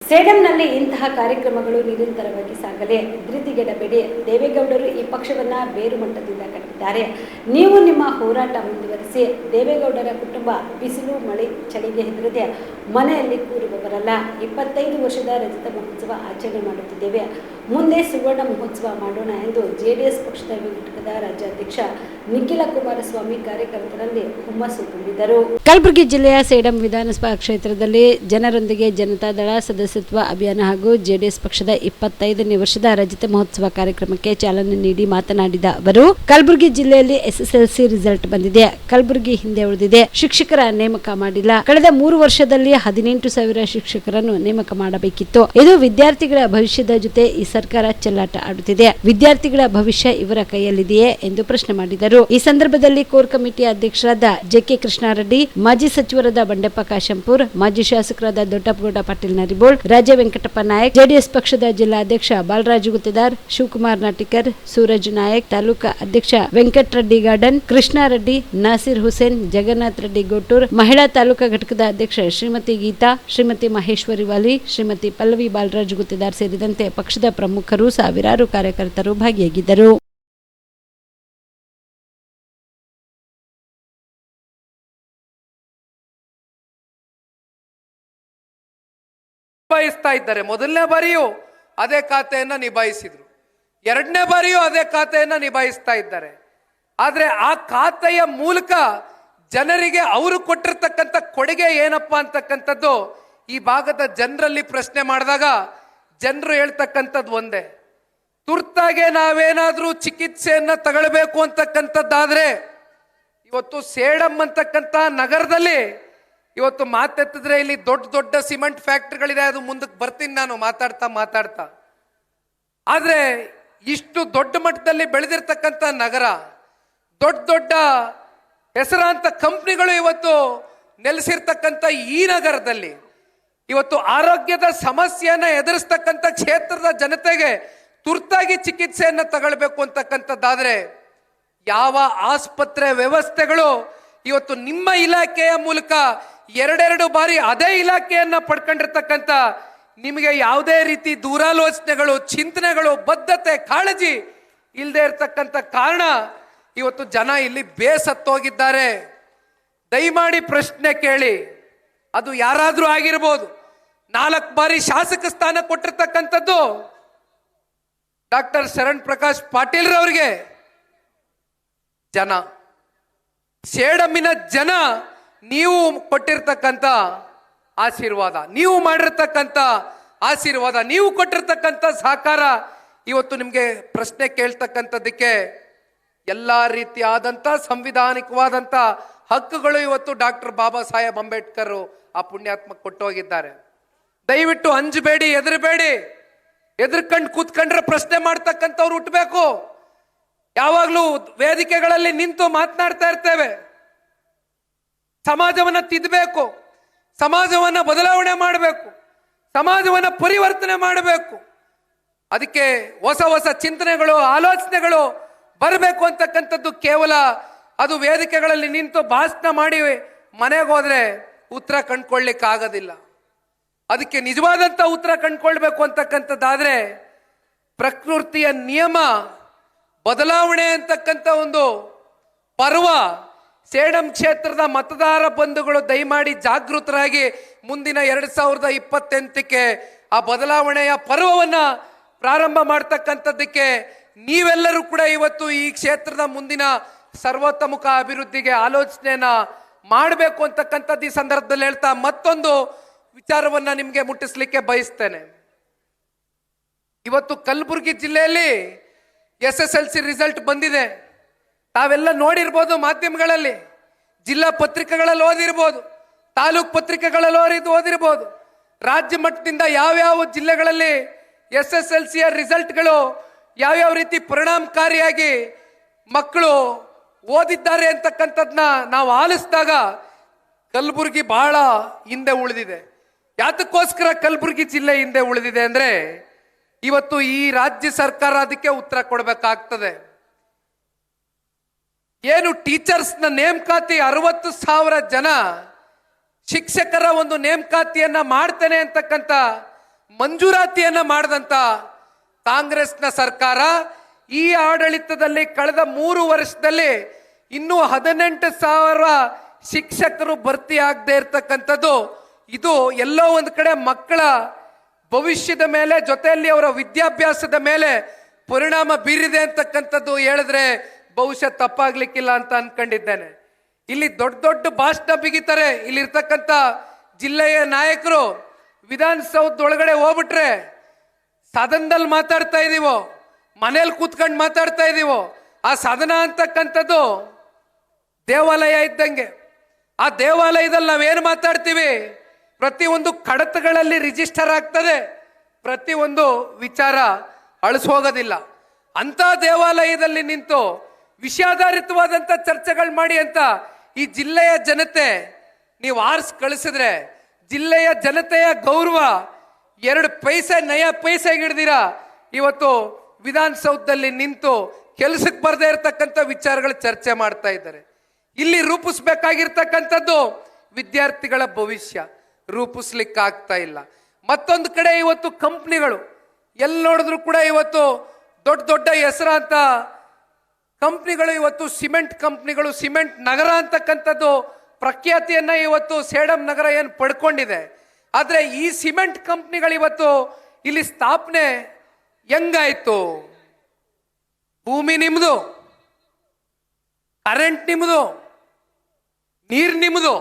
ಸೇಡಂನಲ್ಲಿ ಇಂತಹ ಕಾರ್ಯಕ್ರಮಗಳು ನಿರಂತರವಾಗಿ ಸಾಗಲಿ, ಧೃತಿಗೆಡಬೇಡಿ. ದೇವೇಗೌಡರು ಈ ಪಕ್ಷವನ್ನ ಬೇರು ಮಟ್ಟದಿಂದ ಕಟ್ಟಿದ್ದಾರೆ. ನೀವು ನಿಮ್ಮ ಹೋರಾಟ ಮುಂದುವರಿಸಿ. ದೇವೇಗೌಡರ ಕುಟುಂಬ ಬಿಸಿಲು ಮಳೆ ಚಳಿಗೆ ಹೆದರದೆ ಮನೆಯಲ್ಲಿ ಕೂರುವವರಲ್ಲ. 25 ವರ್ಷದ ರಜತ ಮಹೋತ್ಸವ ಆಚರಣೆ ಮಾಡುತ್ತಿದ್ದೇವೆ. ಮುಂದೆ ಸುವರ್ಣ ಮಹೋತ್ಸವ ಮಾಡೋಣ ಎಂದು ಜೆಡಿಎಸ್ ಪಕ್ಷದ ಘಟಕದ ರಾಜ್ಯಾಧ್ಯಕ್ಷ ನಿಖಿಲ ಕುಮಾರಸ್ವಾಮಿ ಕಾರ್ಯಕರ್ತರಲ್ಲಿ ಹುಮ್ಮಸ್ಸು ತುಂಬಿದರು. ಕಲಬುರಗಿ ಜಿಲ್ಲೆಯ ಸೇಡಂ ವಿಧಾನಸಭಾ ಕ್ಷೇತ್ರದಲ್ಲಿ ಜನರೊಂದಿಗೆ ಜನತಾದಳ ಸದಸ್ಯತ್ವ ಅಭಿಯಾನ ಹಾಗೂ ಜೆಡಿಎಸ್ ಪಕ್ಷದ 25ನೇ ವರ್ಷದ ರಜತ ಮಹೋತ್ಸವ ಕಾರ್ಯಕ್ರಮಕ್ಕೆ ಚಾಲನೆ ನೀಡಿ ಮಾತನಾಡಿದ ಅವರು, ಕಲಬುರಗಿ ಜಿಲ್ಲೆಯಲ್ಲಿ ಎಸ್ಎಸ್ಎಲ್ಸಿ ರಿಸಲ್ಟ್ ಬಂದಿದೆ. ಕಲಬುರಗಿ ಹಿಂದೆ ಉಳಿದಿದೆ. ಶಿಕ್ಷಕರ ನೇಮಕ ಮಾಡಿಲ್ಲ. ಕಳೆದ 3 ವರ್ಷದಲ್ಲಿ 18,000 ಶಿಕ್ಷಕರನ್ನು ನೇಮಕ ಮಾಡಬೇಕಿತ್ತು. ಇದು ವಿದ್ಯಾರ್ಥಿಗಳ ಭವಿಷ್ಯದ ಜೊತೆ ಈ ಸರ್ಕಾರ ಚೆಲ್ಲಾಟ ಆಡುತ್ತಿದೆ. ವಿದ್ಯಾರ್ಥಿಗಳ ಭವಿಷ್ಯ ಇವರ ಕೈಯಲ್ಲಿದೆಯೇ ಎಂದು ಪ್ರಶ್ನೆ ಮಾಡಿದರು. ಈ ಸಂದರ್ಭದಲ್ಲಿ ಕೋರ್ ಕಮಿಟಿ ಅಧ್ಯಕ್ಷರಾದ ಜೆ.ಕೆ. ಕೃಷ್ಣಾರೆಡ್ಡಿ, ಮಾಜಿ ಸಚಿವರಾದ ಬಂಡೆಪ್ಪ ಕಾಶಂಪುರ್, ಮಾಜಿ ಶಾಸಕರಾದ ದೊಡ್ಡಪ್ಪಗೌಡ ಪಾಟೀಲ್ ನರಿಬೋಳ್, ರಾಜ ವೆಂಕಟಪ್ಪ ನಾಯಕ್, ಜೆಡಿಎಸ್ ಪಕ್ಷದ ಜಿಲ್ಲಾಧ್ಯಕ್ಷ ಬಾಲರಾಜು ಗುತ್ತೇದಾರ್, ಶಿವಕುಮಾರ್ ನಾಟಿಕರ್, ಸೂರಜ್ ನಾಯಕ್, ತಾಲೂಕಾ ಅಧ್ಯಕ್ಷ ವೆಂಕಟರೆಡ್ಡಿ ಗಾರ್ಡನ್, ಕೃಷ್ಣಾರೆಡ್ಡಿ, ನಾಸಿರ್ ಹುಸೇನ್, ಜಗನ್ನಾಥ್ ರೆಡ್ಡಿ ಗೋಟೂರ್, ಮಹಿಳಾ ತಾಲೂಕಾ ಘಟಕದ ಅಧ್ಯಕ್ಷ ಶ್ರೀಮತಿ ಗೀತಾ, ಶ್ರೀಮತಿ ಮಹೇಶ್ವರಿ ವಾಲಿ, ಶ್ರೀಮತಿ ಪಲ್ಲವಿ ಬಾಲರಾಜು ಗುತ್ತೇದಾರ್ ಸೇರಿದಂತೆ ಪಕ್ಷದ ಪ್ರಮುಖರು, ಸಾವಿರಾರು ಕಾರ್ಯಕರ್ತರು ಭಾಗಿಯಾಗಿದ್ದರು. ನಿಭಾಯಿಸ್ತಾ ಇದ್ದಾರೆ. ಮೊದಲನೇ ಬಾರಿಯೂ ಅದೇ ಖಾತೆಯನ್ನ ನಿಭಾಯಿಸಿದ್ರು, ಎರಡನೇ ಬಾರಿಯೂ ಅದೇ ಖಾತೆಯನ್ನ ನಿಭಾಯಿಸ್ತಾ ಇದ್ದಾರೆ. ಆದ್ರೆ ಆ ಖಾತೆಯ ಮೂಲಕ ಜನರಿಗೆ ಅವರು ಕೊಟ್ಟಿರ್ತಕ್ಕಂಥ ಕೊಡುಗೆ ಏನಪ್ಪಾ ಅಂತಕ್ಕಂಥದ್ದು ಈ ಭಾಗದ ಜನರಲ್ಲಿ ಪ್ರಶ್ನೆ ಮಾಡಿದಾಗ ಜನರು ಹೇಳ್ತಕ್ಕಂಥದ್ದು ಒಂದೇ, ತುರ್ತಾಗೆ ನಾವೇನಾದ್ರೂ ಚಿಕಿತ್ಸೆಯನ್ನ ತಗೊಳ್ಬೇಕು ಅಂತಕ್ಕಂಥದ್ದಾದ್ರೆ ಇವತ್ತು ಸೇಡಂ ಅಂತಕ್ಕಂಥ ನಗರದಲ್ಲಿ ಇವತ್ತು ಮಾತೆತ್ತಿದ್ರೆ ಇಲ್ಲಿ ದೊಡ್ಡ ದೊಡ್ಡ ಸಿಮೆಂಟ್ ಫ್ಯಾಕ್ಟ್ರಿಗಳಿದೆ. ಅದು ಮುಂದಕ್ಕೆ ಬರ್ತೀನಿ ನಾನು ಮಾತಾಡ್ತಾ. ಆದ್ರೆ ಇಷ್ಟು ದೊಡ್ಡ ಮಟ್ಟದಲ್ಲಿ ಬೆಳೆದಿರ್ತಕ್ಕಂಥ ನಗರ, ದೊಡ್ಡ ದೊಡ್ಡ ಹೆಸರಾಂತ ಕಂಪ್ನಿಗಳು ಇವತ್ತು ನೆಲೆಸಿರ್ತಕ್ಕಂಥ ಈ ನಗರದಲ್ಲಿ ಇವತ್ತು ಆರೋಗ್ಯದ ಸಮಸ್ಯೆಯನ್ನ ಎದುರಿಸ್ತಕ್ಕಂಥ ಕ್ಷೇತ್ರದ ಜನತೆಗೆ ತುರ್ತಾಗಿ ಚಿಕಿತ್ಸೆಯನ್ನ ತಗೊಳ್ಬೇಕು ಅಂತಕ್ಕಂಥದ್ದಾದ್ರೆ ಯಾವ ಆಸ್ಪತ್ರೆ ವ್ಯವಸ್ಥೆಗಳು ಇವತ್ತು ನಿಮ್ಮ ಇಲಾಖೆಯ ಮೂಲಕ ಎರಡೆರಡು ಬಾರಿ ಅದೇ ಇಲಾಖೆಯನ್ನ ಪಡ್ಕೊಂಡಿರ್ತಕ್ಕಂಥ ನಿಮಗೆ ಯಾವುದೇ ರೀತಿ ದೂರಾಲೋಚನೆಗಳು, ಚಿಂತನೆಗಳು, ಬದ್ಧತೆ, ಕಾಳಜಿ ಇಲ್ಲದೆ ಇರತಕ್ಕಂಥ ಕಾರಣ ಇವತ್ತು ಜನ ಇಲ್ಲಿ ಬೇಸತ್ತೋಗಿದ್ದಾರೆ. ದಯಮಾಡಿ ಪ್ರಶ್ನೆ ಕೇಳಿ, ಅದು ಯಾರಾದ್ರೂ ಆಗಿರ್ಬೋದು. 4 ಬಾರಿ ಶಾಸಕ ಸ್ಥಾನ ಕೊಟ್ಟಿರ್ತಕ್ಕಂಥದ್ದು ಡಾಕ್ಟರ್ ಶರಣ್ ಪ್ರಕಾಶ್ ಪಾಟೀಲ್ ರವರಿಗೆ ಜನ, ಸೇಡಮಿನ ಜನ ನೀವು ಕೊಟ್ಟಿರ್ತಕ್ಕಂಥ ಆಶೀರ್ವಾದ, ನೀವು ಮಾಡಿರ್ತಕ್ಕಂಥ ಆಶೀರ್ವಾದ, ನೀವು ಕೊಟ್ಟಿರ್ತಕ್ಕಂಥ ಸಹಕಾರ ಇವತ್ತು ನಿಮಗೆ ಪ್ರಶ್ನೆ ಕೇಳ್ತಕ್ಕಂಥದ್ದಕ್ಕೆ ಎಲ್ಲ ರೀತಿಯಾದಂಥ ಸಂವಿಧಾನಿಕವಾದಂಥ ಹಕ್ಕುಗಳು ಇವತ್ತು ಡಾಕ್ಟರ್ ಬಾಬಾ ಸಾಹೇಬ್ ಅಂಬೇಡ್ಕರ್ ಆ ಪುಣ್ಯಾತ್ಮ ಕೊಟ್ಟೋಗಿದ್ದಾರೆ. ದಯವಿಟ್ಟು ಅಂಜಬೇಡಿ, ಹೆದರಬೇಡಿ. ಹೆದರ್ಕಂಡು ಕೂತ್ಕೊಂಡ್ರೆ ಪ್ರಶ್ನೆ ಮಾಡ್ತಕ್ಕಂಥವ್ರು ಹುಟ್ಟಬೇಕು. ಯಾವಾಗಲೂ ವೇದಿಕೆಗಳಲ್ಲಿ ನಿಂತು ಮಾತನಾಡ್ತಾ ಇರ್ತೇವೆ. ಸಮಾಜವನ್ನ ತಿದ್ದಬೇಕು, ಸಮಾಜವನ್ನ ಬದಲಾವಣೆ ಮಾಡಬೇಕು, ಸಮಾಜವನ್ನ ಪರಿವರ್ತನೆ ಮಾಡಬೇಕು. ಅದಕ್ಕೆ ಹೊಸ ಹೊಸ ಚಿಂತನೆಗಳು, ಆಲೋಚನೆಗಳು ಬರಬೇಕು ಅಂತಕ್ಕಂಥದ್ದು ಕೇವಲ ಅದು ವೇದಿಕೆಗಳಲ್ಲಿ ನಿಂತು ಭಾಷಣ ಮಾಡಿ ಮನೆಗೆ ಹೋದ್ರೆ ಉತ್ತರ ಕಂಡ್ಕೊಳ್ಳಿಕ್ಕೆ ಆಗೋದಿಲ್ಲ. ಅದಕ್ಕೆ ನಿಜವಾದಂಥ ಉತ್ತರ ಕಂಡ್ಕೊಳ್ಬೇಕು ಅಂತಕ್ಕಂಥದ್ದಾದ್ರೆ ಪ್ರಕೃತಿಯ ನಿಯಮ ಬದಲಾವಣೆ ಅಂತಕ್ಕಂಥ ಒಂದು ಪರ್ವ ಸೇಡಂ ಕ್ಷೇತ್ರದ ಮತದಾರ ಬಂಧುಗಳು ದಯಮಾಡಿ ಜಾಗೃತರಾಗಿ ಮುಂದಿನ 2028ಕ್ಕೆ ಆ ಬದಲಾವಣೆಯ ಪರ್ವವನ್ನ ಪ್ರಾರಂಭ ಮಾಡ್ತಕ್ಕಂಥದ್ದಕ್ಕೆ ನೀವೆಲ್ಲರೂ ಕೂಡ ಇವತ್ತು ಈ ಕ್ಷೇತ್ರದ ಮುಂದಿನ ಸರ್ವತೋಮುಖ ಅಭಿವೃದ್ಧಿಗೆ ಆಲೋಚನೆಯನ್ನ ಮಾಡಬೇಕು ಅಂತಕ್ಕಂಥದ್ದು ಈ ಸಂದರ್ಭದಲ್ಲಿ ಹೇಳ್ತಾ ಮತ್ತೊಂದು ವಿಚಾರವನ್ನ ನಿಮಗೆ ಮುಟ್ಟಿಸ್ಲಿಕ್ಕೆ ಬಯಸ್ತೇನೆ. ಇವತ್ತು ಕಲಬುರಗಿ ಜಿಲ್ಲೆಯಲ್ಲಿ SSLC ರಿಸಲ್ಟ್ ಬಂದಿದೆ. ತಾವೆಲ್ಲ ನೋಡಿರ್ಬೋದು, ಮಾಧ್ಯಮಗಳಲ್ಲಿ, ಜಿಲ್ಲಾ ಪತ್ರಿಕೆಗಳಲ್ಲಿ ಓದಿರ್ಬೋದು, ತಾಲೂಕ್ ಪತ್ರಿಕೆಗಳಲ್ಲಿ ಓದಿರ್ಬೋದು. ರಾಜ್ಯ ಮಟ್ಟದಿಂದ ಯಾವ್ಯಾವ ಜಿಲ್ಲೆಗಳಲ್ಲಿ SSLCಯ ರಿಸಲ್ಟ್ಗಳು ಯಾವ್ಯಾವ ರೀತಿ ಪರಿಣಾಮಕಾರಿಯಾಗಿ ಮಕ್ಕಳು ಓದಿದ್ದಾರೆ ಅಂತಕ್ಕಂಥದ್ನ ನಾವು ಆಲಿಸಿದಾಗ ಕಲಬುರಗಿ ಬಹಳ ಹಿಂದೆ ಉಳಿದಿದೆ. ಯಾತಕ್ಕೋಸ್ಕರ ಕಲಬುರಗಿ ಜಿಲ್ಲೆ ಹಿಂದೆ ಉಳಿದಿದೆ ಅಂದ್ರೆ ಇವತ್ತು ಈ ರಾಜ್ಯ ಸರ್ಕಾರ ಅದಕ್ಕೆ ಉತ್ತರ ಕೊಡಬೇಕಾಗ್ತದೆ. ಏನು ಟೀಚರ್ಸ್ನ ನೇಮಕಾತಿ 60,000 ಜನ ಶಿಕ್ಷಕರ ಒಂದು ನೇಮಕಾತಿಯನ್ನ ಮಾಡ್ತೇನೆ ಅಂತಕ್ಕಂಥ ಮಂಜೂರಾತಿಯನ್ನ ಮಾಡಿದಂತ ಕಾಂಗ್ರೆಸ್ನ ಸರ್ಕಾರ ಈ ಆಡಳಿತದಲ್ಲಿ ಕಳೆದ 3 ವರ್ಷದಲ್ಲಿ ಇನ್ನೂ 18,000 ಶಿಕ್ಷಕರು ಭರ್ತಿ ಆಗದೆ ಇರ್ತಕ್ಕಂಥದ್ದು. ಇದು ಎಲ್ಲೋ ಒಂದು ಕಡೆ ಮಕ್ಕಳ ಭವಿಷ್ಯದ ಮೇಲೆ, ಜೊತೆಯಲ್ಲಿ ಅವರ ವಿದ್ಯಾಭ್ಯಾಸದ ಮೇಲೆ ಪರಿಣಾಮ ಬೀರಿದೆ ಅಂತಕ್ಕಂಥದ್ದು ಹೇಳಿದ್ರೆ ಬಹುಶಃ ತಪ್ಪಾಗ್ಲಿಕ್ಕಿಲ್ಲ ಅಂತ ಅನ್ಕೊಂಡಿದ್ದೇನೆ. ಇಲ್ಲಿ ದೊಡ್ಡ ದೊಡ್ಡ ಭಾಷಣ ಬಿಗಿತಾರೆ. ಇಲ್ಲಿರ್ತಕ್ಕಂಥ ಜಿಲ್ಲೆಯ ನಾಯಕರು ವಿಧಾನಸೌಧ ಒಳಗಡೆ ಹೋಗ್ಬಿಟ್ರೆ ಸದನದಲ್ಲಿ ಮಾತಾಡ್ತಾ ಇದೀವೋ, ಮನೇಲಿ ಕೂತ್ಕೊಂಡು ಮಾತಾಡ್ತಾ ಇದೀವೋ, ಆ ಸದನ ಅಂತಕ್ಕಂಥದ್ದು ದೇವಾಲಯ ಇದ್ದಂಗೆ. ಆ ದೇವಾಲಯದಲ್ಲಿ ನಾವೇನು ಮಾತಾಡ್ತೀವಿ, ಪ್ರತಿಯೊಂದು ಕಡತಗಳಲ್ಲಿ ರಿಜಿಸ್ಟರ್ ಆಗ್ತದೆ, ಪ್ರತಿಯೊಂದು ವಿಚಾರ ಅಳಿಸೋಗೋದಿಲ್ಲ. ಅಂತ ದೇವಾಲಯದಲ್ಲಿ ನಿಂತು ವಿಷಯಾಧಾರಿತವಾದಂಥ ಚರ್ಚೆಗಳು ಮಾಡಿ ಅಂತ ಈ ಜಿಲ್ಲೆಯ ಜನತೆ ನೀವು ಆರಿಸಿ ಕಳಿಸಿದ್ರೆ ಜಿಲ್ಲೆಯ ಜನತೆಯ ಗೌರವ 2 ಪೈಸೆ ನಯ ಪೈಸೆಗೆ ಹಿಡ್ದಿರ ಇವತ್ತು ವಿಧಾನಸೌಧದಲ್ಲಿ ನಿಂತು ಕೆಲಸಕ್ಕೆ ಬರದೇ ಇರತಕ್ಕಂಥ ವಿಚಾರಗಳ ಚರ್ಚೆ ಮಾಡ್ತಾ ಇದ್ದಾರೆ. ಇಲ್ಲಿ ರೂಪಿಸ್ಬೇಕಾಗಿರ್ತಕ್ಕಂಥದ್ದು ವಿದ್ಯಾರ್ಥಿಗಳ ಭವಿಷ್ಯ, ರೂಪಿಸ್ಲಿಕ್ಕೆ ಆಗ್ತಾ ಇಲ್ಲ. ಮತ್ತೊಂದು ಕಡೆ ಇವತ್ತು ಕಂಪ್ನಿಗಳು ಎಲ್ಲಿ ನೋಡಿದ್ರು ಕೂಡ ಇವತ್ತು ದೊಡ್ಡ ದೊಡ್ಡ ಹೆಸರಾಂತ ಕಂಪ್ನಿಗಳು, ಇವತ್ತು ಸಿಮೆಂಟ್ ಕಂಪ್ನಿಗಳು, ಸಿಮೆಂಟ್ ನಗರ ಅಂತಕ್ಕಂಥದ್ದು ಪ್ರಖ್ಯಾತಿಯನ್ನ ಇವತ್ತು ಸೇಡಂ ನಗರ ಏನು ಪಡ್ಕೊಂಡಿದೆ. ಆದ್ರೆ ಈ ಸಿಮೆಂಟ್ ಕಂಪ್ನಿಗಳು ಇವತ್ತು ಇಲ್ಲಿ ಸ್ಥಾಪನೆ ಹೆಂಗಾಯ್ತು? ಭೂಮಿ ನಿಮ್ದು, ಕರೆಂಟ್ ನಿಮ್ದು, ನೀರ್ ನಿಮ್ದು.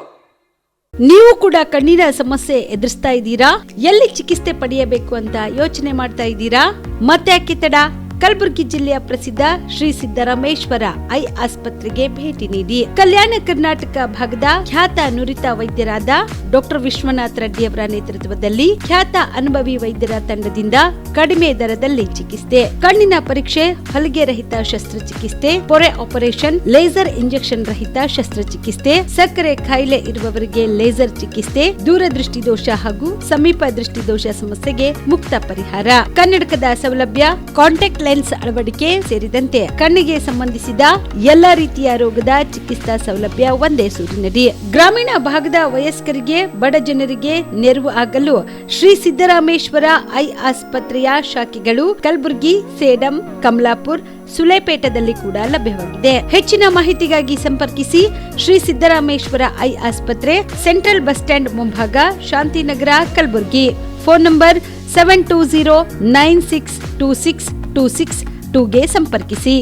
ನೀವು ಕೂಡ ಕಣ್ಣಿನ ಸಮಸ್ಯೆ ಎದುರಿಸ್ತಾ ಇದ್ದೀರಾ? ಎಲ್ಲಿ ಚಿಕಿತ್ಸೆ ಪಡೆಯಬೇಕು ಅಂತ ಯೋಚನೆ ಮಾಡ್ತಾ ಇದ್ದೀರಾ? ಮತ್ತೆ ಯಾಕೆ ತಡ? ಕಲಬುರಗಿ ಜಿಲ್ಲೆಯ ಪ್ರಸಿದ್ಧ ಶ್ರೀ ಸಿದ್ದರಾಮೇಶ್ವರ ಐ ಆಸ್ಪತ್ರೆಗೆ ಭೇಟಿ ನೀಡಿ ಕಲ್ಯಾಣ ಕರ್ನಾಟಕ ಭಾಗದ ಖ್ಯಾತ ನುರಿತ ವೈದ್ಯರಾದ ಡಾಕ್ಟರ್ ವಿಶ್ವನಾಥ್ ರೆಡ್ಡಿ ಅವರ ನೇತೃತ್ವದಲ್ಲಿ ಖ್ಯಾತ ಅನುಭವಿ ವೈದ್ಯರ ತಂಡದಿಂದ ಕಡಿಮೆ ದರದಲ್ಲಿ ಚಿಕಿತ್ಸೆ, ಕಣ್ಣಿನ ಪರೀಕ್ಷೆ, ಹೊಲಿಗೆ ರಹಿತ ಶಸ್ತ್ರಚಿಕಿತ್ಸೆ, ಪೊರೆ ಆಪರೇಷನ್, ಲೇಸರ್ ಇಂಜೆಕ್ಷನ್ ರಹಿತ ಶಸ್ತ್ರಚಿಕಿತ್ಸೆ, ಸಕ್ಕರೆ ಕಾಯಿಲೆ ಇರುವವರಿಗೆ ಲೇಸರ್ ಚಿಕಿತ್ಸೆ, ದೂರದೃಷ್ಟಿ ದೋಷ ಹಾಗೂ ಸಮೀಪ ದೃಷ್ಟಿ ದೋಷ ಸಮಸ್ಯೆಗೆ ಮುಕ್ತ ಪರಿಹಾರ, ಕನ್ನಡಕದ ಸೌಲಭ್ಯ, ಕಾಂಟ್ಯಾಕ್ಟ್ ಲೆನ್ಸ್ ಅಳವಡಿಕೆ ಸೇರಿದಂತೆ ಕಣ್ಣಿಗೆ ಸಂಬಂಧಿಸಿದ ಎಲ್ಲಾ ರೀತಿಯ ರೋಗದ ಚಿಕಿತ್ಸಾ ಸೌಲಭ್ಯ ಒಂದೇ ಸೂರಿನಡಿ. ಗ್ರಾಮೀಣ ಭಾಗದ ವಯಸ್ಕರಿಗೆ, ಬಡ ಜನರಿಗೆ ನೆರವು ಆಗಲು ಶ್ರೀ ಸಿದ್ದರಾಮೇಶ್ವರ ಐ ಆಸ್ಪತ್ರೆಯ ಶಾಖೆಗಳು ಕಲಬುರಗಿ, ಸೇಡಂ, ಕಮಲಾಪುರ್, ಸುಲೇಪೇಟದಲ್ಲಿ ಕೂಡ ಲಭ್ಯವಾಗಿದೆ. ಹೆಚ್ಚಿನ ಮಾಹಿತಿಗಾಗಿ ಸಂಪರ್ಕಿಸಿ ಶ್ರೀ ಸಿದ್ದರಾಮೇಶ್ವರ ಐ ಆಸ್ಪತ್ರೆ, ಸೆಂಟ್ರಲ್ ಬಸ್ ಸ್ಟ್ಯಾಂಡ್ ಮುಂಭಾಗ, ಶಾಂತಿನಗರ, ಕಲಬುರಗಿ. ಫೋನ್ ನಂಬರ್ 7209626262ಗೆ ಸಂಪರ್ಕಿಸಿ.